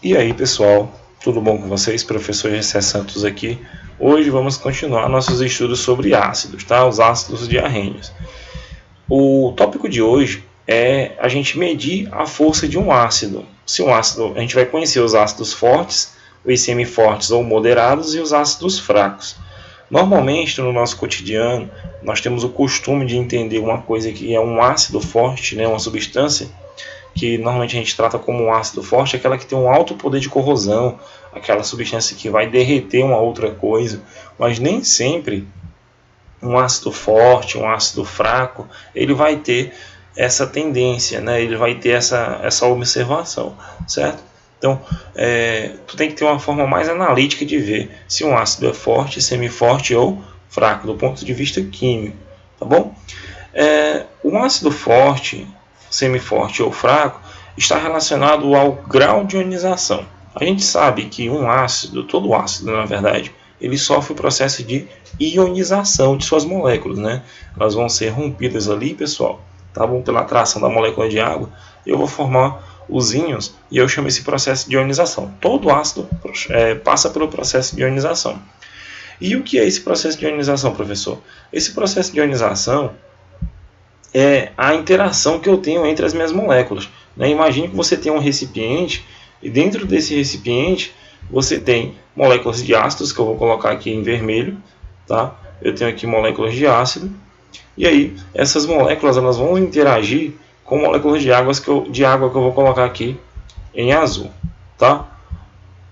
E aí, pessoal, tudo bom com vocês? Professor Gessé Santos aqui. Hoje vamos continuar nossos estudos sobre ácidos, tá? Os ácidos diarrênicos. O tópico de hoje é a gente medir a força de um ácido. Se um ácido, a gente vai conhecer os ácidos fortes, os semifortes ou moderados e os ácidos fracos. Normalmente, no nosso cotidiano, nós temos o costume de entender uma coisa que é um ácido forte, né, uma substância que normalmente a gente trata como um ácido forte, aquela que tem um alto poder de corrosão, aquela substância que vai derreter uma outra coisa, mas nem sempre um ácido forte, um ácido fraco, ele vai ter essa tendência, né? Ele vai ter essa observação, certo? Então, tu tem que ter uma forma mais analítica de ver se um ácido é forte, semiforte ou fraco, do ponto de vista químico, tá bom? Um ácido forte, semiforte ou fraco, está relacionado ao grau de ionização. A gente sabe que um ácido, todo ácido na verdade, ele sofre o processo de ionização de suas moléculas, né? Elas vão ser rompidas ali, pessoal, tá bom? Pela atração da molécula de água, eu vou formar os íons e eu chamo esse processo de ionização. Todo ácido passa pelo processo de ionização. E o que é esse processo de ionização, professor? Esse processo de ionização é a interação que eu tenho entre as minhas moléculas, né? Imagine que você tem um recipiente e dentro desse recipiente você tem moléculas de ácidos, que eu vou colocar aqui em vermelho, tá? Eu tenho aqui moléculas de ácido, e aí essas moléculas elas vão interagir com moléculas de água que eu vou colocar aqui em azul, tá?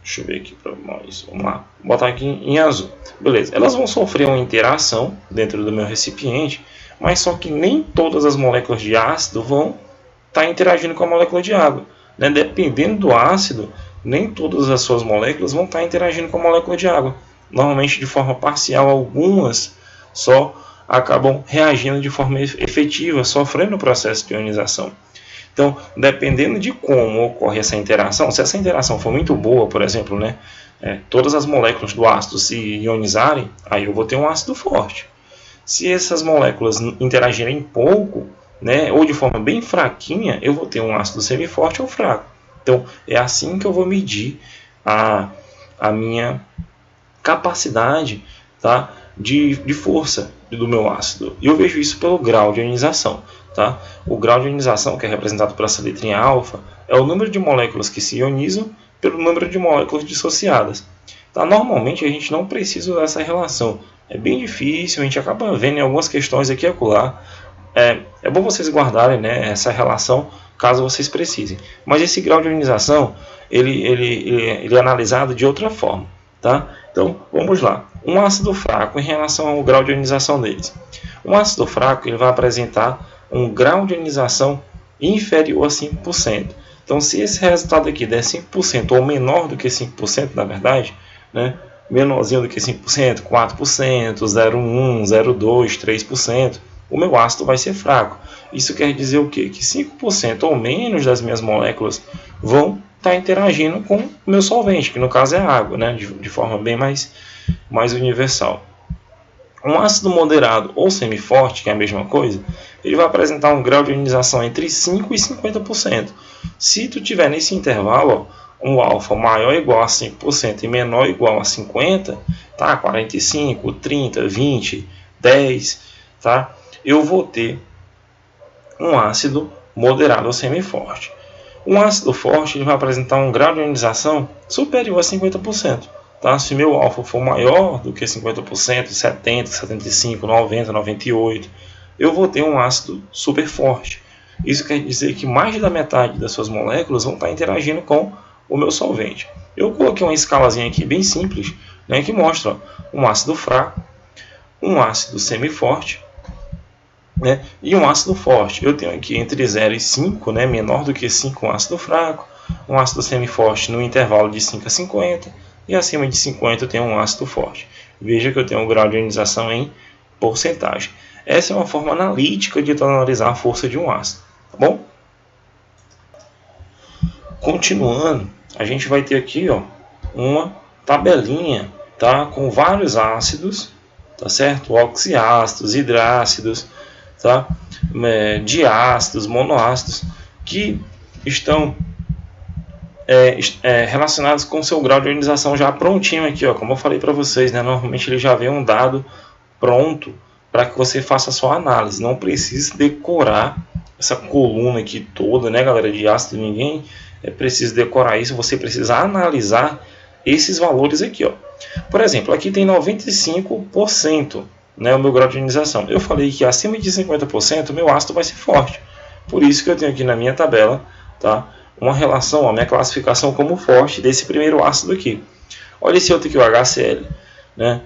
Deixa eu ver aqui para nós, vamos lá, vou botar aqui em azul, beleza? Elas vão sofrer uma interação dentro do meu recipiente, mas só que nem todas as moléculas de ácido vão estar interagindo com a molécula de água, né? Dependendo do ácido, nem todas as suas moléculas vão estar interagindo com a molécula de água. Normalmente de forma parcial, algumas só acabam reagindo de forma efetiva, sofrendo o processo de ionização. Então, dependendo de como ocorre essa interação, se essa interação for muito boa, por exemplo, né, todas as moléculas do ácido se ionizarem, aí eu vou ter um ácido forte. Se essas moléculas interagirem pouco, né, ou de forma bem fraquinha, eu vou ter um ácido semiforte ou fraco. Então, é assim que eu vou medir a minha capacidade, tá, de força do meu ácido. E eu vejo isso pelo grau de ionização. Tá? O grau de ionização, que é representado por essa letrinha alfa, é o número de moléculas que se ionizam pelo número de moléculas dissociadas. Tá? Normalmente a gente não precisa usar essa relação. É bem difícil, a gente acaba vendo em algumas questões aqui e acolá. É bom vocês guardarem, né, essa relação caso vocês precisem. Mas esse grau de ionização ele é analisado de outra forma. Tá? Então vamos lá. Um ácido fraco em relação ao grau de ionização deles. Um ácido fraco ele vai apresentar um grau de ionização inferior a 5%. Então, se esse resultado aqui der 5% ou menor do que 5%, na verdade, né, menorzinho do que 5%, 4%, 0,1%, 0,2%, 3%, o meu ácido vai ser fraco. Isso quer dizer o quê? Que 5% ou menos das minhas moléculas vão estar interagindo com o meu solvente, que no caso é a água, né, de forma bem mais universal. Um ácido moderado ou semiforte, que é a mesma coisa, ele vai apresentar um grau de ionização entre 5% e 50%. Se tu tiver nesse intervalo, ó, um alfa maior ou igual a 5% e menor ou igual a 50%, tá? 45, 30, 20, 10, tá? Eu vou ter um ácido moderado ou semiforte. Um ácido forte ele vai apresentar um grau de ionização superior a 50%. Tá? Se meu alfa for maior do que 50%, 70%, 75%, 90%, 98%, eu vou ter um ácido super forte. Isso quer dizer que mais da metade das suas moléculas vão estar interagindo com o meu solvente. Eu coloquei uma escalazinha aqui bem simples, né, que mostra um ácido fraco, um ácido semiforte, né, e um ácido forte. Eu tenho aqui entre 0 e 5, né, menor do que 5, um ácido fraco, um ácido semiforte no intervalo de 5 a 50, e acima de 50 eu tenho um ácido forte. Veja que eu tenho um grau de ionização em porcentagem. Essa é uma forma analítica de analisar a força de um ácido. Tá bom? Continuando, a gente vai ter aqui, ó, uma tabelinha, tá, com vários ácidos, tá certo? Oxiácidos, hidrácidos, tá? Diácidos, monoácidos, que estão relacionados com o seu grau de ionização já prontinho aqui, ó, como eu falei para vocês, né? Normalmente ele já vem um dado pronto para que você faça a sua análise. Não precisa decorar essa coluna aqui toda, né, galera, de ácido. Ninguém precisa decorar isso. Você precisa analisar esses valores aqui, ó. Por exemplo, aqui tem 95%, né, o meu grau de ionização. Eu falei que acima de 50% o meu ácido vai ser forte. Por isso que eu tenho aqui na minha tabela, tá, uma relação, a minha classificação como forte desse primeiro ácido aqui. Olha esse outro aqui, o HCl, né?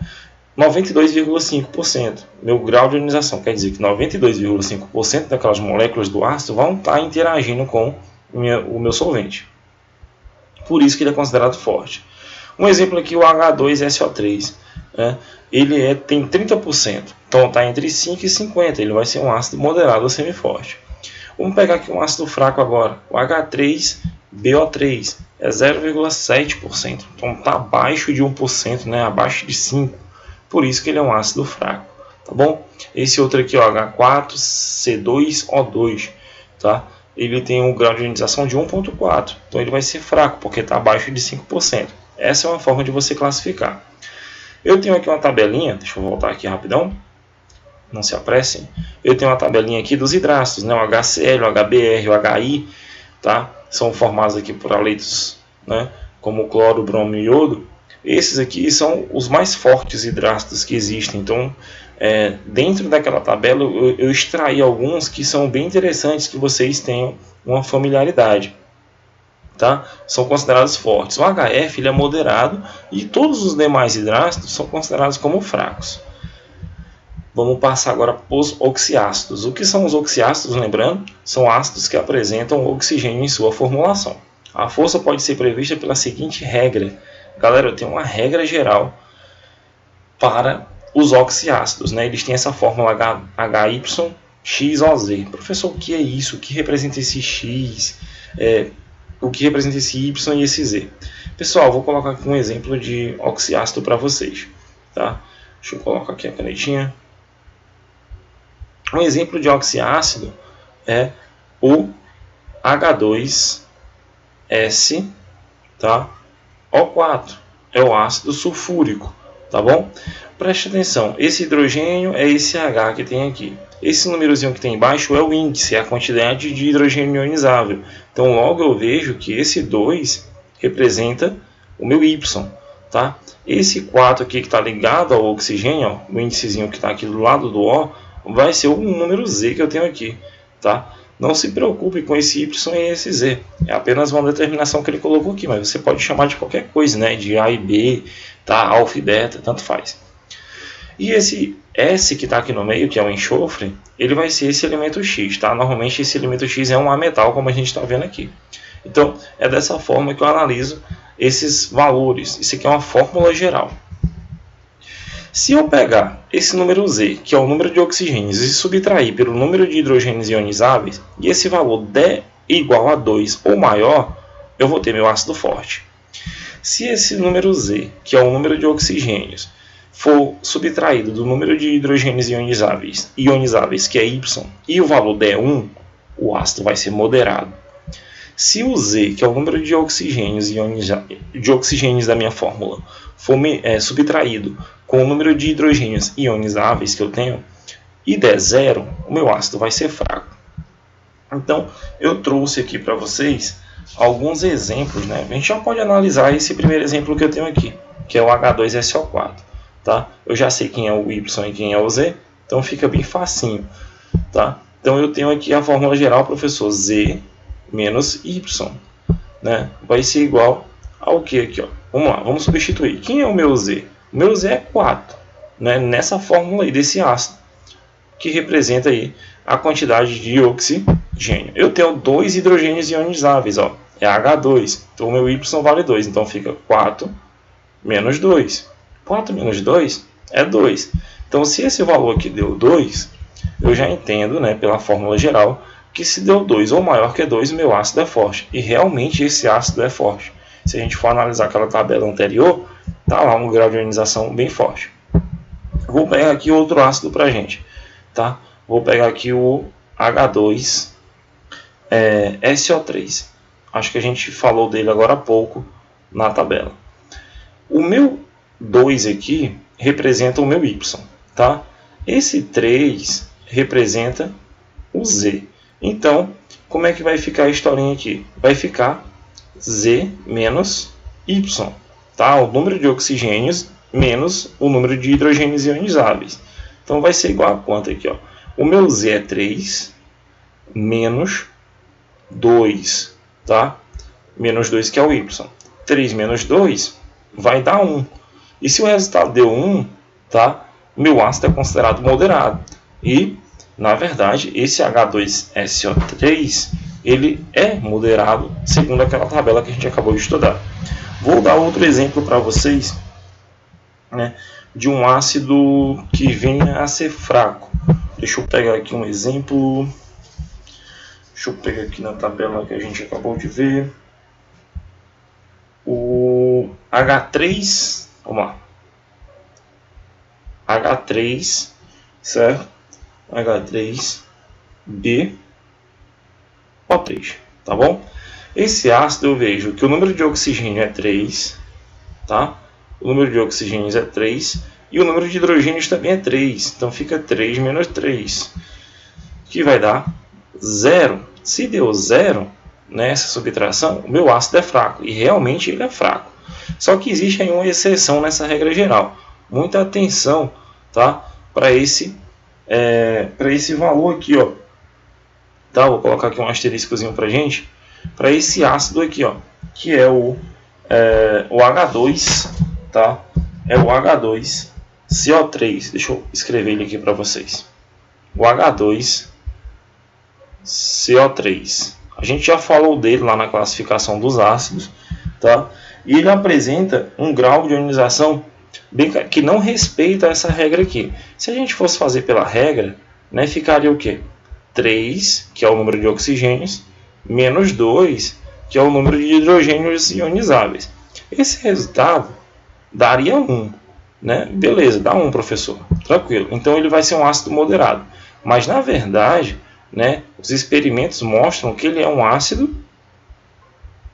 92,5%. Meu grau de ionização quer dizer que 92,5% daquelas moléculas do ácido vão estar interagindo com o meu solvente. Por isso que ele é considerado forte. Um exemplo aqui, o H2SO3. Né? Ele tem 30%. Então está entre 5 e 50. Ele vai ser um ácido moderado ou semiforte. Vamos pegar aqui um ácido fraco agora. O H3BO3 é 0,7%. Então está abaixo de 1%, né? Abaixo de 5%. Por isso que ele é um ácido fraco, tá bom? Esse outro aqui, ó, H4C2O2, tá? Ele tem um grau de ionização de 1,4, então ele vai ser fraco, porque está abaixo de 5%. Essa é uma forma de você classificar. Eu tenho aqui uma tabelinha, deixa eu voltar aqui rapidão, não se apressem. Eu tenho uma tabelinha aqui dos hidrácidos, né? O HCl, o HBr, o HI, tá? São formados aqui por haletos, né? Como cloro, bromo e iodo. Esses aqui são os mais fortes hidrácidos que existem. Então, dentro daquela tabela, eu extraí alguns que são bem interessantes, que vocês tenham uma familiaridade. Tá? São considerados fortes. O HF ele é moderado e todos os demais hidrácidos são considerados como fracos. Vamos passar agora para os oxiácidos. O que são os oxiácidos? Lembrando, são ácidos que apresentam oxigênio em sua formulação. A força pode ser prevista pela seguinte regra. Galera, eu tenho uma regra geral para os oxiácidos, né? Eles têm essa fórmula HYXOZ. Professor, o que é isso? O que representa esse X? O que representa esse Y e esse Z? Pessoal, vou colocar aqui um exemplo de oxiácido para vocês. Tá? Deixa eu colocar aqui a canetinha. Um exemplo de oxiácido é o H2S, tá? O4 é o ácido sulfúrico, tá bom? Preste atenção, esse hidrogênio é esse H que tem aqui. Esse númerozinho que tem embaixo é o índice, é a quantidade de hidrogênio ionizável. Então logo eu vejo que esse 2 representa o meu Y, tá? Esse 4 aqui que está ligado ao oxigênio, ó, o índicezinho que está aqui do lado do O, vai ser o número Z que eu tenho aqui, tá? Não se preocupe com esse Y e esse Z. É apenas uma determinação que ele colocou aqui, mas você pode chamar de qualquer coisa, né? De A e B, tá? Alfa e beta, tanto faz. E esse S que está aqui no meio, que é o enxofre, ele vai ser esse elemento X, tá? Normalmente esse elemento X é um ametal, como a gente está vendo aqui. Então, é dessa forma que eu analiso esses valores. Isso aqui é uma fórmula geral. Se eu pegar esse número Z, que é o número de oxigênios, e subtrair pelo número de hidrogênios ionizáveis, e esse valor der igual a 2 ou maior, eu vou ter meu ácido forte. Se esse número Z, que é o número de oxigênios, for subtraído do número de hidrogênios ionizáveis, que é Y, e o valor der 1, o ácido vai ser moderado. Se o Z, que é o número de oxigênios da minha fórmula, for subtraído com o número de hidrogênios ionizáveis que eu tenho, e der 0, o meu ácido vai ser fraco. Então, eu trouxe aqui para vocês alguns exemplos, né? A gente já pode analisar esse primeiro exemplo que eu tenho aqui, que é o H2SO4. Tá? Eu já sei quem é o Y e quem é o Z, então fica bem facinho. Tá? Então, eu tenho aqui a fórmula geral, professor, Z menos Y, né? Vai ser igual ao que aqui, ó. Vamos lá, vamos substituir. Quem é o meu Z? O meu Z é 4, né? Nessa fórmula aí desse ácido, que representa aí a quantidade de oxigênio. Eu tenho 2 hidrogênios ionizáveis, ó, é H2, então o meu Y vale 2, então fica 4 menos 2. 4 menos 2 é 2. Então, se esse valor aqui deu 2, eu já entendo, né, pela fórmula geral, que se deu 2 ou maior que 2, o meu ácido é forte. E realmente esse ácido é forte. Se a gente for analisar aquela tabela anterior, tá lá um grau de ionização bem forte. Vou pegar aqui outro ácido para a gente. Tá? Vou pegar aqui o H2SO3. acho que a gente falou dele agora há pouco na tabela. O meu 2 aqui representa o meu y, tá? Esse 3 representa o z. Então, como é que vai ficar a historinha aqui? Vai ficar z menos y, tá? O número de oxigênios menos o número de hidrogênios ionizáveis. Então, vai ser igual a quanto aqui, ó? O meu z é 3 menos 2, tá? Menos 2 que é o y. 3 menos 2 vai dar 1. E se o resultado deu 1, tá? Meu ácido é considerado moderado. E, na verdade, esse H2SO3, ele é moderado, segundo aquela tabela que a gente acabou de estudar. Vou dar outro exemplo para vocês, né, de um ácido que venha a ser fraco. Deixa eu pegar aqui um exemplo. Deixa eu pegar aqui na tabela que a gente acabou de ver. O H3, vamos lá. H3, certo? H3BO3, tá bom? Esse ácido eu vejo que o número de oxigênio é 3, tá? O número de oxigênios é 3 e o número de hidrogênios também é 3. Então fica 3 menos 3, que vai dar 0. Se deu 0 nessa subtração, o meu ácido é fraco, e realmente ele é fraco. Só que existe aí uma exceção nessa regra geral. Muita atenção, tá? Para esse valor aqui, ó. Tá? Vou colocar aqui um asteriscozinho para gente. Para esse ácido aqui, ó, que é o H2, tá? É o H2CO3. Deixa eu escrever ele aqui para vocês. O H2CO3. A gente já falou dele lá na classificação dos ácidos, tá? E ele apresenta um grau de ionização que não respeita essa regra aqui. Se a gente fosse fazer pela regra, né, ficaria o quê? 3, que é o número de oxigênios, menos 2, que é o número de hidrogênios ionizáveis. Esse resultado daria 1, né? Beleza, dá 1, professor. Tranquilo. Então ele vai ser um ácido moderado. Mas na verdade, né, os experimentos mostram que ele é um ácido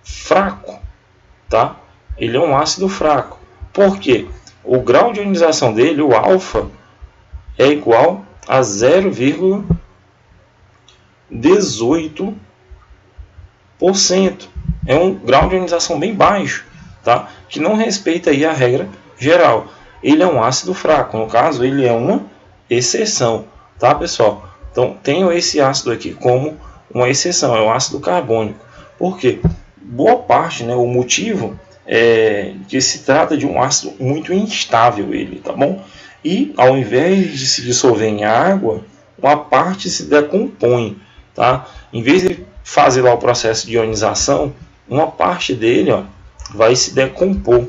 fraco, tá? Ele é um ácido fraco. Por quê? O grau de ionização dele, o alfa, é igual a 0,18%. É um grau de ionização bem baixo, tá? Que não respeita aí a regra geral. Ele é um ácido fraco, no caso, ele é uma exceção, tá, pessoal? Então, tenho esse ácido aqui como uma exceção, é o ácido carbônico. Por quê? Boa parte, né, o motivo é que se trata de um ácido muito instável, ele, tá bom? E ao invés de se dissolver em água, uma parte se decompõe, tá? Em vez de fazer lá o processo de ionização, uma parte dele, ó, vai se decompor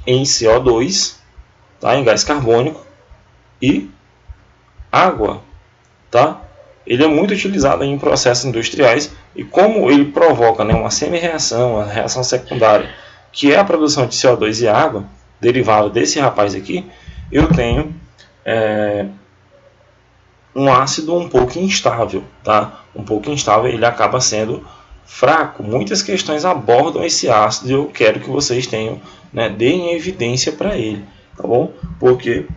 em CO2, tá? Em gás carbônico e água, tá? Ele é muito utilizado em processos industriais e como ele provoca, né, uma semi-reação, uma reação secundária, que é a produção de CO2 e água, derivado desse rapaz aqui, eu tenho um ácido um pouco instável, tá? Um pouco instável, ele acaba sendo fraco. Muitas questões abordam esse ácido e eu quero que vocês tenham, né, deem evidência para ele, tá bom? Porque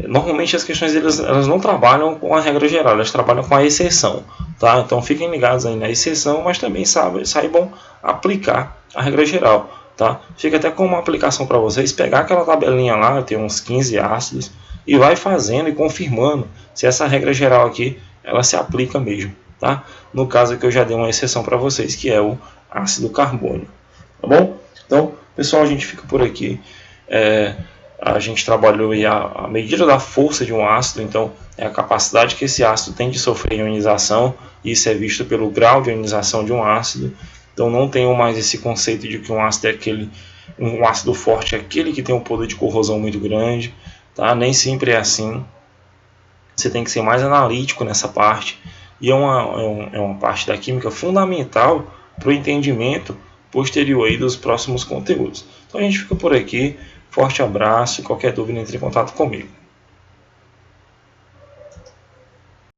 normalmente as questões elas não trabalham com a regra geral, elas trabalham com a exceção, tá? Então fiquem ligados aí na exceção, mas também saibam aplicar a regra geral, tá? Fica até como uma aplicação para vocês, pegar aquela tabelinha lá, tem uns 15 ácidos, e vai fazendo e confirmando se essa regra geral aqui, ela se aplica mesmo, tá? No caso aqui eu já dei uma exceção para vocês, que é o ácido carbônico, tá bom? Então, pessoal, a gente fica por aqui. A gente trabalhou aí a medida da força de um ácido, então é a capacidade que esse ácido tem de sofrer ionização, e isso é visto pelo grau de ionização de um ácido. Então não tenham mais esse conceito de que um ácido é um ácido forte é aquele que tem um poder de corrosão muito grande, tá? Nem sempre é assim. Você tem que ser mais analítico nessa parte, e é uma parte da química fundamental para o entendimento posterior aí dos próximos conteúdos. Então a gente fica por aqui. Forte abraço e qualquer dúvida entre em contato comigo.